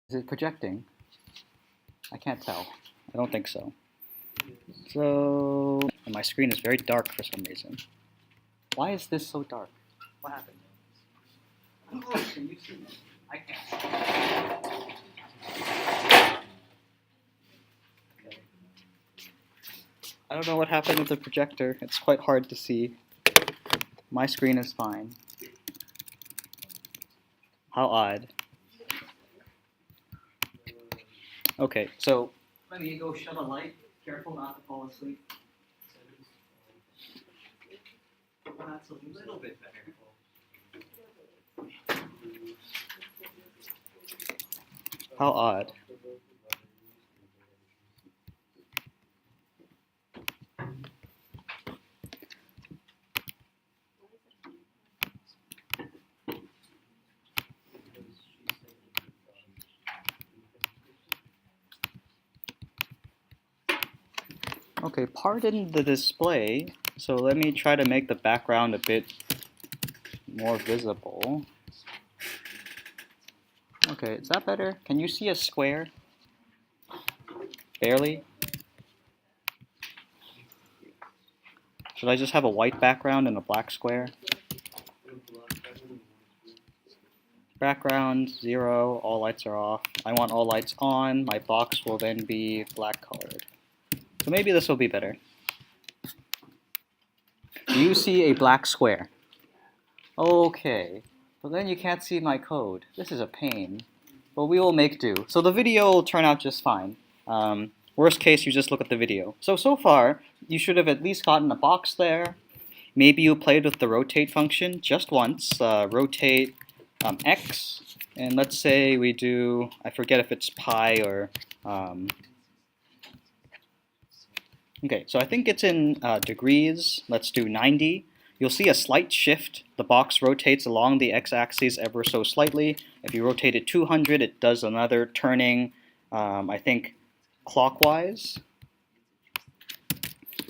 Is it projecting? I can't tell. I don't think so. So, and my screen is very dark for some reason. Why is this so dark? What happened? Oh, can you see me? I can't. Okay. I don't know what happened with the projector. It's quite hard to see. My screen is fine. How odd. Okay, so let me go shut a light. Careful not to fall asleep. That's a little bit better. How odd. Okay, pardon the display. So let me try to make the background a bit more visible. Okay, is that better? Can you see a square? Barely? Should I just have a white background and a black square? Background 0, all lights are off. I want all lights on. My box will then be black colored. So maybe this will be better. Do you see a black square? Okay, but then you can't see my code. This is a pain. But we will make do. So the video will turn out just fine. Worst case, you just look at the video. So far, you should have at least gotten a box there. Maybe you played with the rotate function just once. Rotate x, and let's say we do, I forget if it's pi or, okay, so I think it's in degrees. Let's do 90. You'll see a slight shift. The box rotates along the x-axis ever so slightly. If you rotate it 200, it does another turning, I think, clockwise.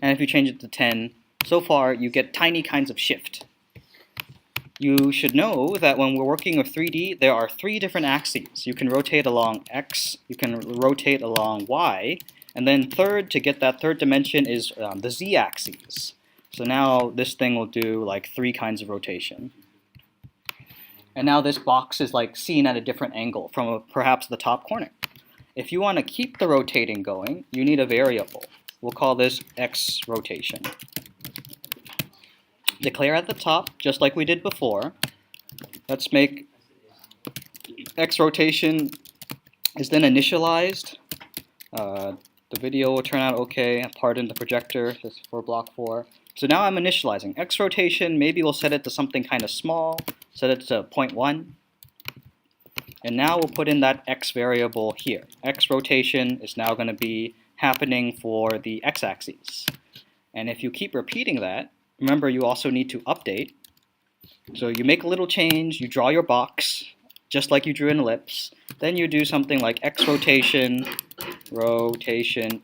And if you change it to 10, so far you get tiny kinds of shift. You should know that when we're working with 3D, there are 3 different axes. You can rotate along x, you can rotate along y, and then third, to get that third dimension, is the z-axis. So now this thing will do like 3 kinds of rotation. And now this box is like seen at a different angle from perhaps the top corner. If you want to keep the rotating going, you need a variable. We'll call this x rotation. Declare at the top, just like we did before. Let's make x rotation is then initialized. The video will turn out okay. Pardon the projector, this is for block 4. So now I'm initializing. X rotation, maybe we'll set it to something kind of small. Set it to 0.1. And now we'll put in that x variable here. X rotation is now going to be happening for the x-axis. And if you keep repeating that, remember you also need to update. So you make a little change, you draw your box, just like you drew an ellipse. Then you do something like x rotation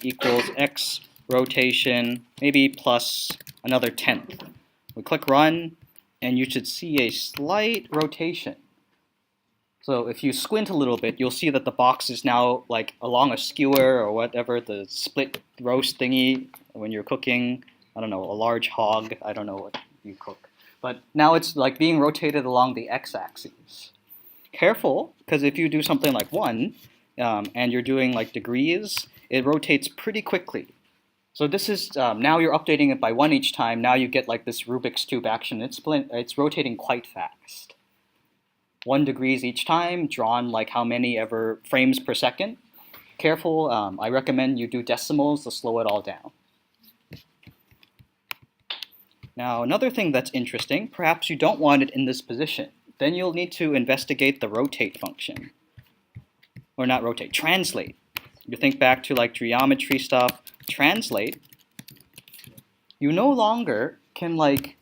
equals x rotation, maybe plus another 10th. We click run, and you should see a slight rotation. So if you squint a little bit, you'll see that the box is now like along a skewer or whatever, the split roast thingy when you're cooking, I don't know, a large hog, I don't know what you cook. But now it's like being rotated along the x-axis. Careful, because if you do something like 1, and you're doing like degrees, it rotates pretty quickly. So this is, now you're updating it by 1 each time, now you get like this Rubik's Cube action. It's rotating quite fast. 1 degrees each time, drawn like how many ever frames per second. Careful, I recommend you do decimals to slow it all down. Now another thing that's interesting, perhaps you don't want it in this position. Then you'll need to investigate the rotate function. Or not rotate, translate. You think back to like geometry stuff, translate. You no longer can like,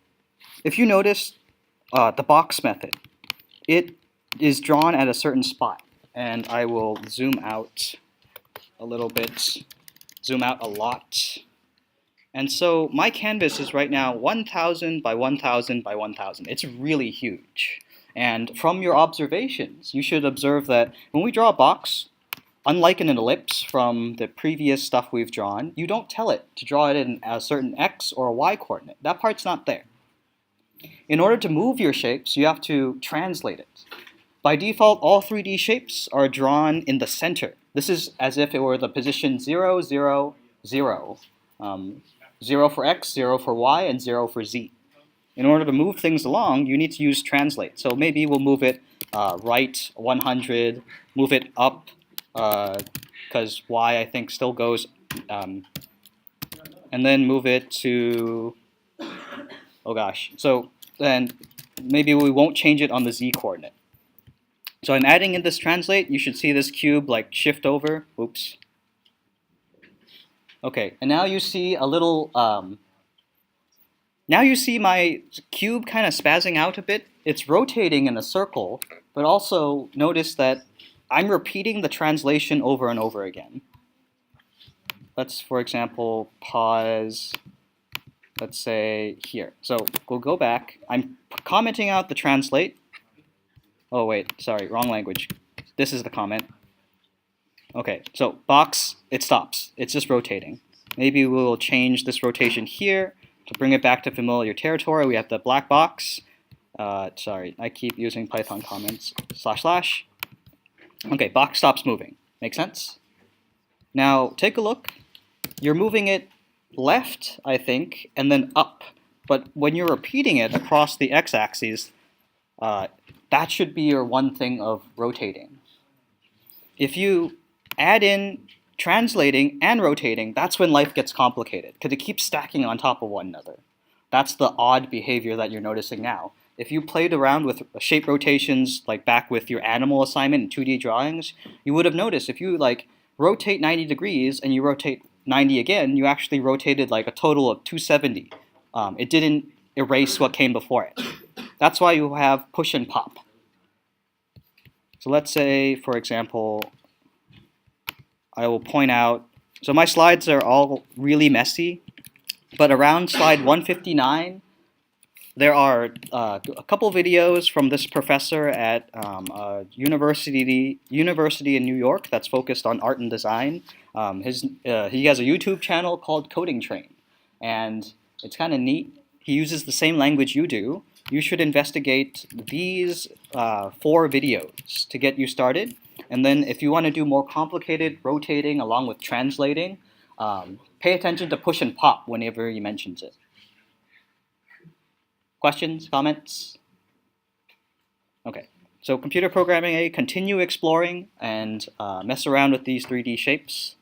if you notice the box method, it is drawn at a certain spot. And I will zoom out a little bit, zoom out a lot. And so my canvas is right now 1,000 by 1,000 by 1,000. It's really huge. And from your observations, you should observe that when we draw a box, unlike an ellipse from the previous stuff we've drawn, you don't tell it to draw it in a certain x or a y coordinate. That part's not there. In order to move your shapes, you have to translate it. By default, all 3D shapes are drawn in the center. This is as if it were the position 0, 0, 0. 0 for x, 0 for y, and 0 for z. In order to move things along, you need to use translate. So maybe we'll move it right 100, move it up, because y I think still goes, and then move it to, oh gosh. So then maybe we won't change it on the z coordinate. So I'm adding in this translate. You should see this cube like shift over. Oops. Okay, and now you see a little, now you see my cube kind of spazzing out a bit. It's rotating in a circle, but also notice that I'm repeating the translation over and over again. Let's, for example, pause, let's say here. So we'll go back. I'm commenting out the translate. Oh wait, sorry, wrong language. This is the comment. Okay, so box, it stops. It's just rotating. Maybe we'll change this rotation here to bring it back to familiar territory. We have the black box. Sorry, I keep using Python comments, // Okay, box stops moving. Make sense? Now, take a look. You're moving it left, I think, and then up. But when you're repeating it across the x-axis, that should be your one thing of rotating. If you add in translating and rotating, that's when life gets complicated, because it keeps stacking on top of one another. That's the odd behavior that you're noticing now. If you played around with shape rotations, like back with your animal assignment in 2D drawings, you would have noticed if you like rotate 90 degrees and you rotate 90 again, you actually rotated like a total of 270. It didn't erase what came before it. That's why you have push and pop. So let's say, for example, I will point out, so my slides are all really messy, but around slide 159, there are a couple videos from this professor at a university in New York that's focused on art and design. He has a YouTube channel called Coding Train, and it's kind of neat. He uses the same language you do. You should investigate these 4 videos to get you started. And then if you want to do more complicated rotating along with translating, pay attention to push and pop whenever he mentions it. Questions, comments? Okay, so computer programming A, continue exploring and mess around with these 3D shapes.